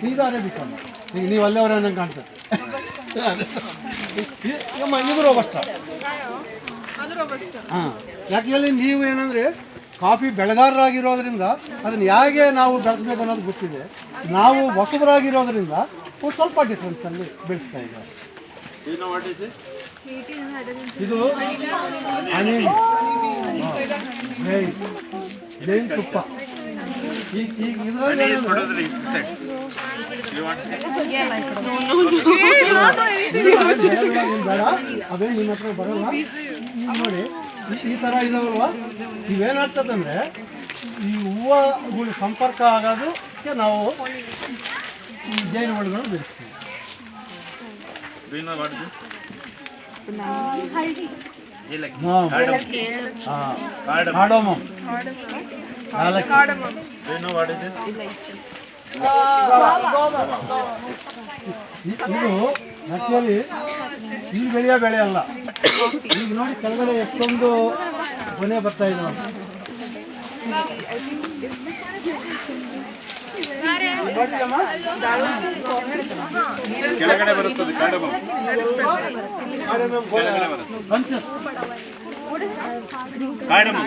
ಸೀದಾ ಅರೇಬಿಕಮ್ಮ. ಈಗ ನೀವು ಅಲ್ಲೇವರ ನಂಗೆ ಕಾಣ್ತದೆ. ಇದು ರೋಬಸ್ಟ. ಹಾಂ, ಯಾಕೆ ಹೇಳಿ ನೀವು ಏನಂದರೆ ಕಾಫಿ ಬೆಳೆಗಾರರಾಗಿರೋದ್ರಿಂದ ಅದನ್ನು ಹೇಗೆ ನಾವು ಬೆಳೆಸ್ಬೇಕು ಅನ್ನೋದು ಗೊತ್ತಿದೆ. ನಾವು ಹೊಸಬರಾಗಿರೋದ್ರಿಂದ ಒಂದು ಸ್ವಲ್ಪ ಡಿಫ್ರೆನ್ಸಲ್ಲಿ ಬೆಳೆಸ್ತಾ ಇದ್ದಾರೆ. ಇದು ಹನಿ ಜೈನ್ ತುಪ್ಪ. ಈಗ ಇದರಲ್ಲಿ ಬೇಡ, ಅದೇ ನಿಮ್ಮ ಹತ್ರ ಬರಲ್ಲ. ಈಗ ನೋಡಿ ಈ ಥರ ಇದಾವಲ್ವ, ಇವೇನಾಗ್ತದಂದರೆ ಈ ಹೂವುಗಳು ಸಂಪರ್ಕ ಆಗೋದಕ್ಕೆ ನಾವು ಈ ಜೈನ್ ಹಣ್ಣುಗಳು ಬೆಳೆಸ್ತೀವಿ. ಕಾರ್ಡಮಮ್, ಇದು ಆ್ಯಕ್ಚುಲಿ ಈ ಬೆಳೆಯ ಬೆಳೆ ಅಲ್ಲ. ಈಗ ನೋಡಿ ಕೆಳಗಡೆ ಎಷ್ಟೊಂದು ಕೊನೆ ಬರ್ತಾ ಇದೆ. ಕೆಳಗಡೆ ಬರುತ್ತದೆ ಕಾರ್ಡಮಮ್. Punches cardamom.